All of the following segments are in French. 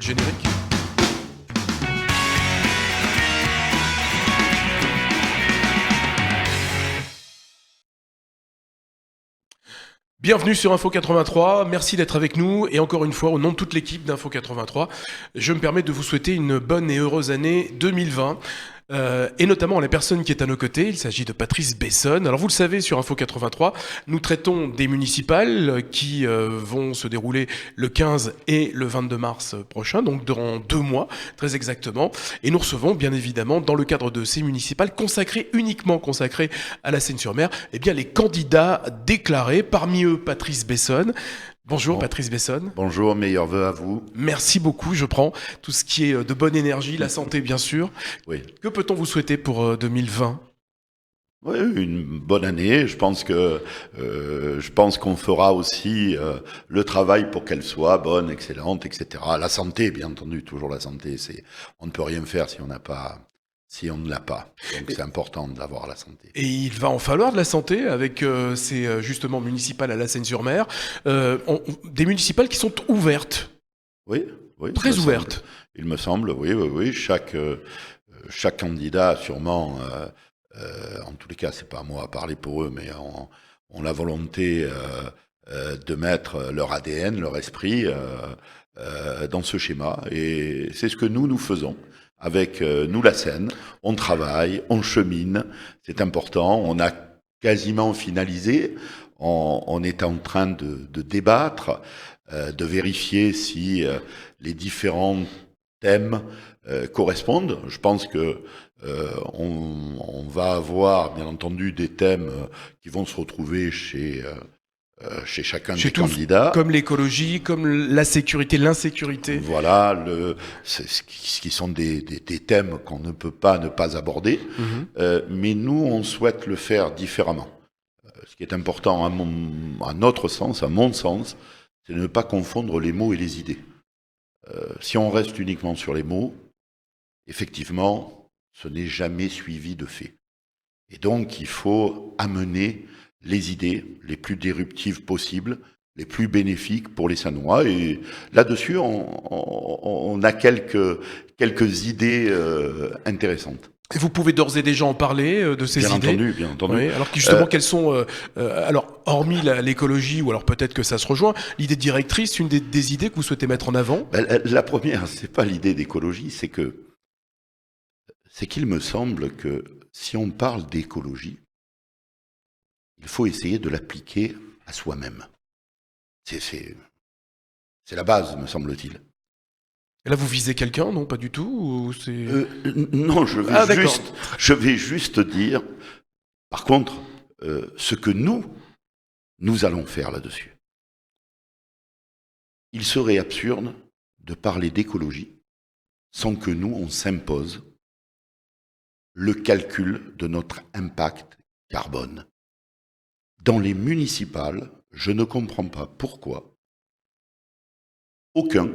Générique. Bienvenue sur Info 83, merci d'être avec nous et encore une fois au nom de toute l'équipe d'Info 83, je me permets de vous souhaiter une bonne et heureuse année 2020. Et notamment à la personne qui est à nos côtés, il s'agit de Patrice Bessonne. Alors vous le savez, sur Info 83, nous traitons des municipales qui vont se dérouler le 15 et le 22 mars prochain, donc durant 2 mois, très exactement. Et nous recevons bien évidemment, dans le cadre de ces municipales uniquement consacrées à la Seine-sur-Mer, eh bien les candidats déclarés, parmi eux Patrice Bessonne. Bonjour Patrice Bessonne. Bonjour, meilleurs vœux à vous. Merci beaucoup, je prends tout ce qui est de bonne énergie, la santé bien sûr. Oui. Que peut-on vous souhaiter pour 2020 ? Oui, une bonne année. Je pense qu'on fera aussi le travail pour qu'elle soit bonne, excellente, etc. La santé, bien entendu, toujours la santé. On ne peut rien faire si on ne l'a pas. Donc c'est important d'avoir la santé. Et il va en falloir de la santé avec ces justement municipales à la Seine-sur-Mer, des municipales qui sont ouvertes. Oui. Très ouvertes. Il me semble, oui. Chaque candidat a sûrement, en tous les cas, c'est pas à moi à parler pour eux, mais ont la volonté de mettre leur ADN, leur esprit dans ce schéma. Et c'est ce que nous faisons. Avec nous, la Seine, on travaille, on chemine, c'est important, on a quasiment finalisé, on est en train de débattre, de vérifier si les différents thèmes correspondent. Je pense que on va avoir, bien entendu, des thèmes qui vont se retrouver chez chacun des candidats. Comme l'écologie, comme la sécurité, l'insécurité. Voilà, ce qui sont des thèmes qu'on ne peut pas ne pas aborder. Mais nous, on souhaite le faire différemment. Ce qui est important, à notre sens, à mon sens, c'est de ne pas confondre les mots et les idées. Si on reste uniquement sur les mots, effectivement, ce n'est jamais suivi de faits. Et donc, il faut amener les idées les plus disruptives possibles, les plus bénéfiques pour les Sannois. Et là-dessus, on a quelques idées intéressantes. Et vous pouvez d'ores et déjà en parler de ces idées. Bien entendu. Oui, alors justement, quelles sont, alors hormis l'écologie, ou alors peut-être que ça se rejoint, l'idée directrice, une des idées que vous souhaitez mettre en avant? La première, c'est pas l'idée d'écologie, c'est qu'il me semble que si on parle d'écologie, il faut essayer de l'appliquer à soi-même. C'est la base, me semble-t-il. Et là, vous visez quelqu'un, non, pas du tout, ou non, je vais juste dire, par contre, ce que nous allons faire là-dessus. Il serait absurde de parler d'écologie sans que nous, on s'impose le calcul de notre impact carbone. Dans les municipales, je ne comprends pas pourquoi aucun,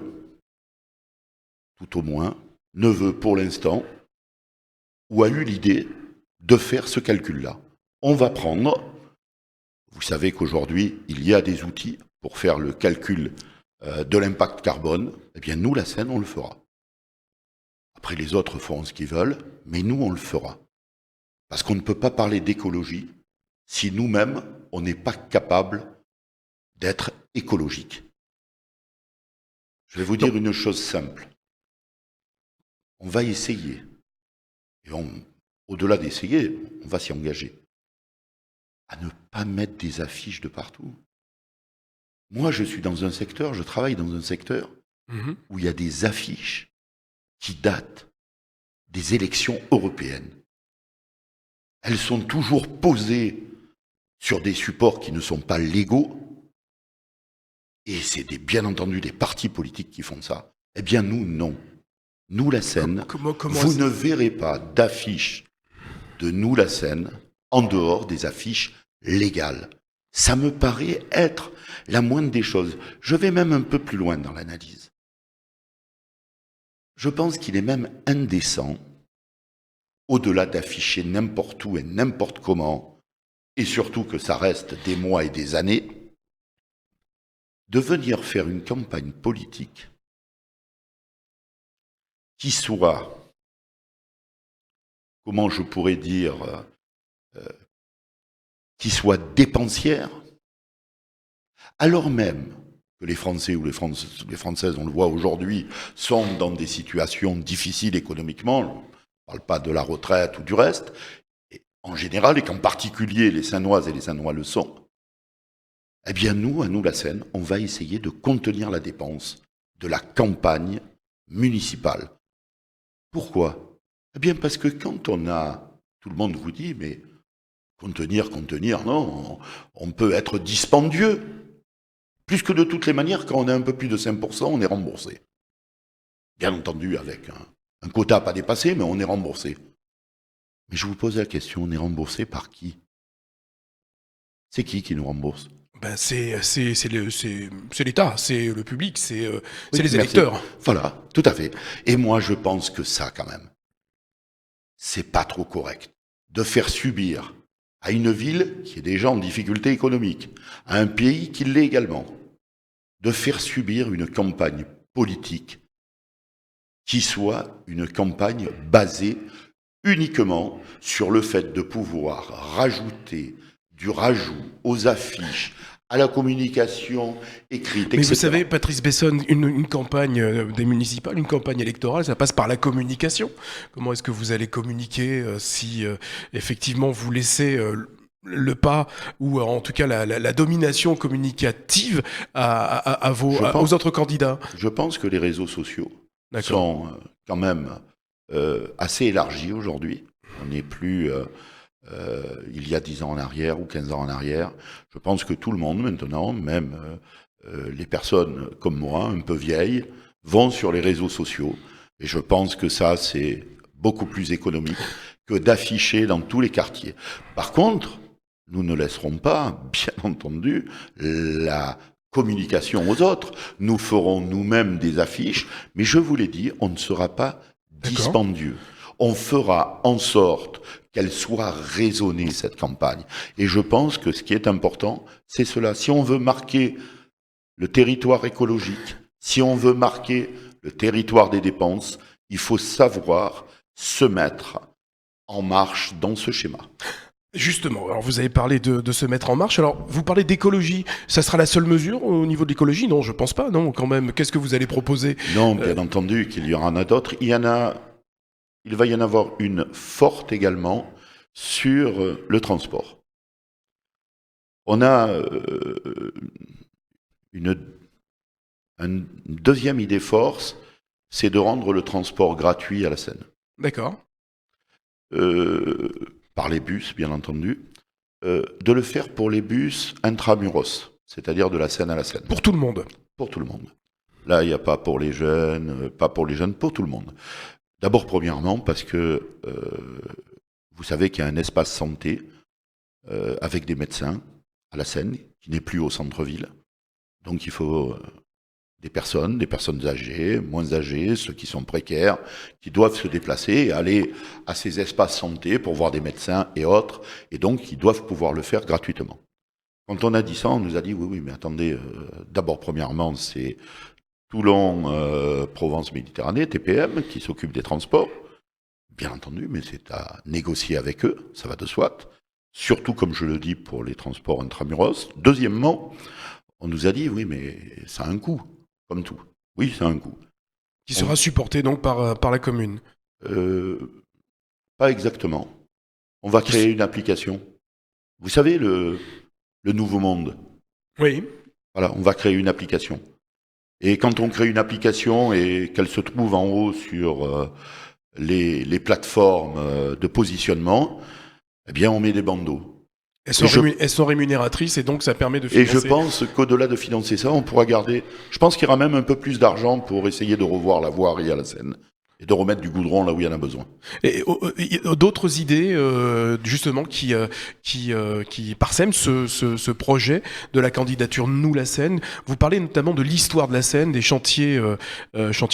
tout au moins, ne veut pour l'instant ou a eu l'idée de faire ce calcul-là. On va prendre, vous savez qu'aujourd'hui, il y a des outils pour faire le calcul de l'impact carbone, eh bien nous, la Seine, on le fera. Après, les autres feront ce qu'ils veulent, mais nous, on le fera. Parce qu'on ne peut pas parler d'écologie si nous-mêmes, on n'est pas capable d'être écologique. Je vais vous dire une chose simple. On va essayer, et au-delà d'essayer, on va s'y engager, à ne pas mettre des affiches de partout. Moi, je travaille dans un secteur où il y a des affiches qui datent des élections européennes. Elles sont toujours posées sur des supports qui ne sont pas légaux, et c'est bien entendu des partis politiques qui font ça. Eh bien, nous, non. Nous, la Seine, vous ne verrez pas d'affiches de nous, la Seine, en dehors des affiches légales. Ça me paraît être la moindre des choses. Je vais même un peu plus loin dans l'analyse. Je pense qu'il est même indécent, au-delà d'afficher n'importe où et n'importe comment, et surtout que ça reste des mois et des années, de venir faire une campagne politique qui soit, comment je pourrais dire, qui soit dépensière, alors même que les Français ou les Françaises, on le voit aujourd'hui, sont dans des situations difficiles économiquement, on ne parle pas de la retraite ou du reste, et en général, et qu'en particulier les Sainoises et les Sainois le sont, eh bien nous, à nous la Seine, on va essayer de contenir la dépense de la campagne municipale. Pourquoi? Eh bien parce que quand on a, tout le monde vous dit, mais contenir, non, on peut être dispendieux. Puisque de toutes les manières, quand on a un peu plus de 5%, on est remboursé. Bien entendu, avec un quota à pas dépassé, mais on est remboursé. Mais je vous pose la question, on est remboursé par qui? C'est qui nous rembourse? Ben c'est l'État, c'est le public, c'est Oui, les merci. électeurs. Voilà, tout à fait. Et moi, je pense que ça, quand même, c'est pas trop correct de faire subir à une ville qui est déjà en difficulté économique, à un pays qui l'est également, de faire subir une campagne politique qui soit une campagne basée uniquement sur le fait de pouvoir rajouter du rajout aux affiches, à la communication écrite, etc. Mais vous savez, Patrice Bessonne, une campagne des municipales, une campagne électorale, ça passe par la communication. Comment est-ce que vous allez communiquer si effectivement vous laissez le pas, ou en tout cas la domination communicative aux autres candidats? Je pense que les réseaux sociaux D'accord. sont quand même assez élargis aujourd'hui. On n'est plus il y a 10 ans en arrière ou 15 ans en arrière. Je pense que tout le monde maintenant, même les personnes comme moi, un peu vieilles, vont sur les réseaux sociaux. Et je pense que ça, c'est beaucoup plus économique que d'afficher dans tous les quartiers. Par contre, nous ne laisserons pas, bien entendu, la communication aux autres. Nous ferons nous-mêmes des affiches, mais je vous l'ai dit, on ne sera pas dispendieux. On fera en sorte qu'elle soit raisonnée, cette campagne. Et je pense que ce qui est important, c'est cela. Si on veut marquer le territoire écologique, si on veut marquer le territoire des dépenses, il faut savoir se mettre en marche dans ce schéma. Justement, alors vous avez parlé de se mettre en marche. Alors, vous parlez d'écologie. Ça sera la seule mesure au niveau de l'écologie? Non, je pense pas, non, quand même. Qu'est-ce que vous allez proposer? Non, bien entendu qu'il y en a d'autres. Il va y en avoir une forte également sur le transport. On a une deuxième idée force, c'est de rendre le transport gratuit à la Seine. D'accord. Par les bus, bien entendu. De le faire pour les bus intramuros, c'est-à-dire de la Seine à la Seine. Pour tout le monde. Pour tout le monde. Là, il n'y a pas pour les jeunes, pour tout le monde. D'abord, premièrement, parce que vous savez qu'il y a un espace santé avec des médecins à la Seine, qui n'est plus au centre-ville. Donc il faut des personnes âgées, moins âgées, ceux qui sont précaires, qui doivent se déplacer et aller à ces espaces santé pour voir des médecins et autres, et donc ils doivent pouvoir le faire gratuitement. Quand on a dit ça, on nous a dit oui, mais attendez, d'abord, premièrement, c'est Toulon, Provence-Méditerranée, TPM, qui s'occupe des transports. Bien entendu, mais c'est à négocier avec eux, ça va de soi. Surtout, comme je le dis, pour les transports intramuros. Deuxièmement, on nous a dit, oui, mais ça a un coût, comme tout. Oui, ça a un coût. Qui sera supporté donc par la commune? Pas exactement. On va créer une application. Vous savez, le Nouveau Monde. Oui. Voilà, on va créer une application. Et quand on crée une application et qu'elle se trouve en haut sur les plateformes de positionnement, eh bien, on met des bandeaux. Elles sont rémunératrices et donc ça permet de financer. Et je pense qu'au-delà de financer ça, on pourra garder... Je pense qu'il y aura même un peu plus d'argent pour essayer de revoir la voirie à la Seine et de remettre du goudron là où il y en a besoin. Et d'autres idées, justement, qui parsèment ce projet de la candidature Nous la Seine. Vous parlez notamment de l'histoire de la Seine, des chantiers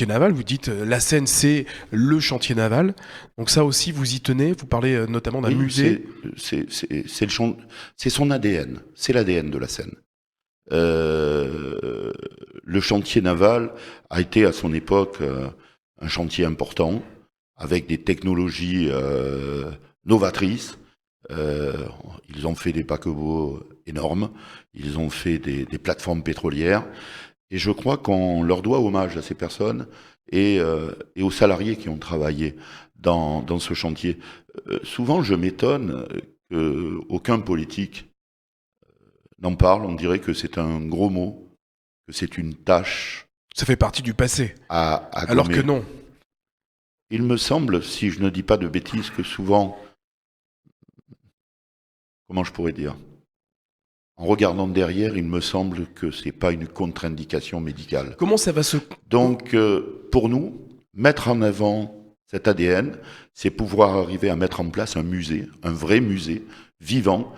navals. Vous dites la Seine, c'est le chantier naval. Donc ça aussi, vous y tenez. Vous parlez notamment d'un musée. C'est son ADN. C'est l'ADN de la Seine. Le chantier naval a été à son époque... un chantier important, avec des technologies novatrices. Ils ont fait des paquebots énormes, ils ont fait des plateformes pétrolières, et je crois qu'on leur doit hommage à ces personnes et aux salariés qui ont travaillé dans ce chantier. Souvent, je m'étonne qu'aucun politique n'en parle. On dirait que c'est un gros mot, que c'est une tâche. Ça fait partie du passé. Alors gommer. que non. Il me semble, si je ne dis pas de bêtises, que souvent, comment je pourrais dire, en regardant derrière, il me semble que c'est pas une contre-indication médicale. Comment ça va se... Donc, pour nous, mettre en avant cet ADN, c'est pouvoir arriver à mettre en place un musée, un vrai musée, vivant.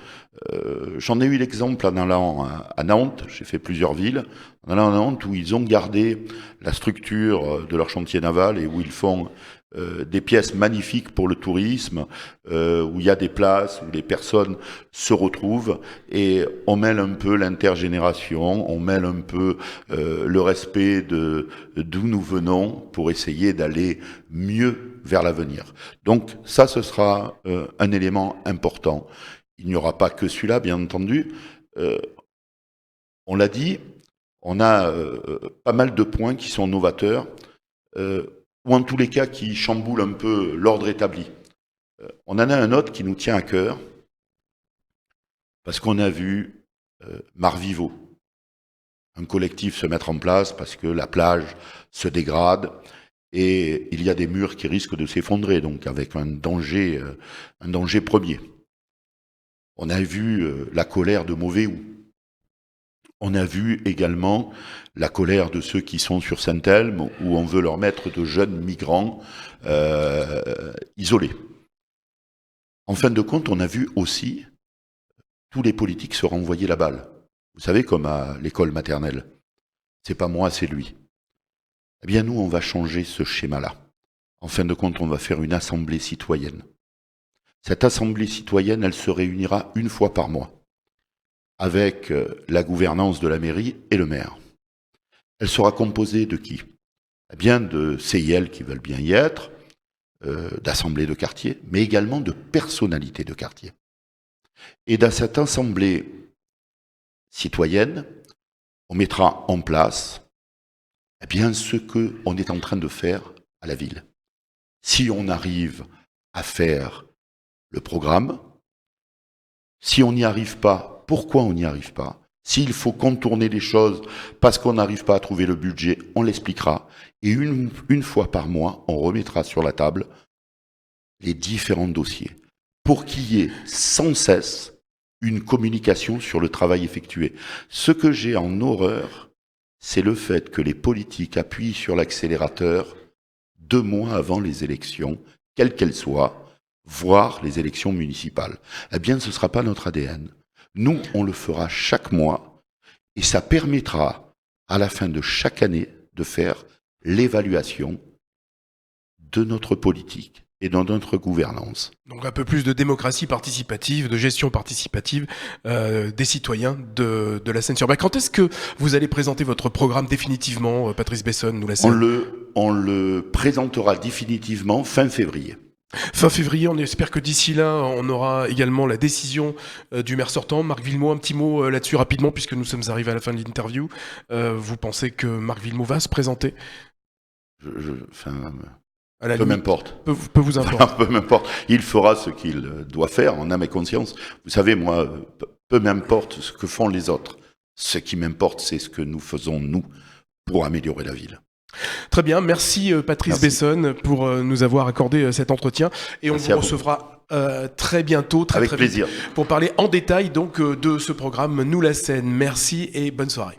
J'en ai eu l'exemple en allant à Nantes, j'ai fait plusieurs villes, en allant à Nantes où ils ont gardé la structure de leur chantier naval et où ils font des pièces magnifiques pour le tourisme, où il y a des places, où les personnes se retrouvent et on mêle un peu l'intergénération, on mêle un peu le respect d'où nous venons pour essayer d'aller mieux vers l'avenir. Donc ça, ce sera un élément important. Il n'y aura pas que celui-là, bien entendu. On l'a dit, on a pas mal de points qui sont novateurs, ou en tous les cas qui chamboulent un peu l'ordre établi. On en a un autre qui nous tient à cœur, parce qu'on a vu Marvivo, un collectif se mettre en place parce que la plage se dégrade et il y a des murs qui risquent de s'effondrer, donc avec un danger premier. On a vu la colère de Mauvais-Hou. On a vu également la colère de ceux qui sont sur Saint-Elme, où on veut leur mettre de jeunes migrants isolés. En fin de compte, on a vu aussi tous les politiques se renvoyer la balle. Vous savez, comme à l'école maternelle. C'est pas moi, c'est lui. Eh bien, nous, on va changer ce schéma-là. En fin de compte, on va faire une assemblée citoyenne. Cette assemblée citoyenne, elle se réunira une fois par mois, avec la gouvernance de la mairie et le maire. Elle sera composée de qui? Eh bien, de CIL qui veulent bien y être, d'assemblées de quartier, mais également de personnalités de quartier. Et dans cette assemblée citoyenne, on mettra en place eh bien, ce qu'on est en train de faire à la ville. Si on arrive à faire le programme, si on n'y arrive pas, pourquoi on n'y arrive pas? S'il faut contourner les choses parce qu'on n'arrive pas à trouver le budget, on l'expliquera. Et une fois par mois, on remettra sur la table les différents dossiers pour qu'il y ait sans cesse une communication sur le travail effectué. Ce que j'ai en horreur, c'est le fait que les politiques appuient sur l'accélérateur 2 mois avant les élections, quelles qu'elles soient, voire les élections municipales. Eh bien, ce ne sera pas notre ADN. Nous, on le fera chaque mois et ça permettra, à la fin de chaque année, de faire l'évaluation de notre politique et de notre gouvernance. Donc un peu plus de démocratie participative, de gestion participative des citoyens de la Seine-sur-Bas. Quand est-ce que vous allez présenter votre programme définitivement, Patrice Bessonne, nous la Seine ? On le présentera définitivement fin février. Fin février, on espère que d'ici là, on aura également la décision du maire sortant, Marc Villemot. Un petit mot là-dessus rapidement, puisque nous sommes arrivés à la fin de l'interview. Vous pensez que Marc Villemot va se présenter ? Peu m'importe. Peu vous importe. Peu m'importe. Il fera ce qu'il doit faire en âme et conscience. Vous savez, moi, peu m'importe ce que font les autres. Ce qui m'importe, c'est ce que nous faisons, nous, pour améliorer la ville. Très bien, merci Patrice Bessonne pour nous avoir accordé cet entretien et on vous recevra très bientôt, très plaisir, vite, pour parler en détail donc de ce programme Nous la Seine. Merci et bonne soirée.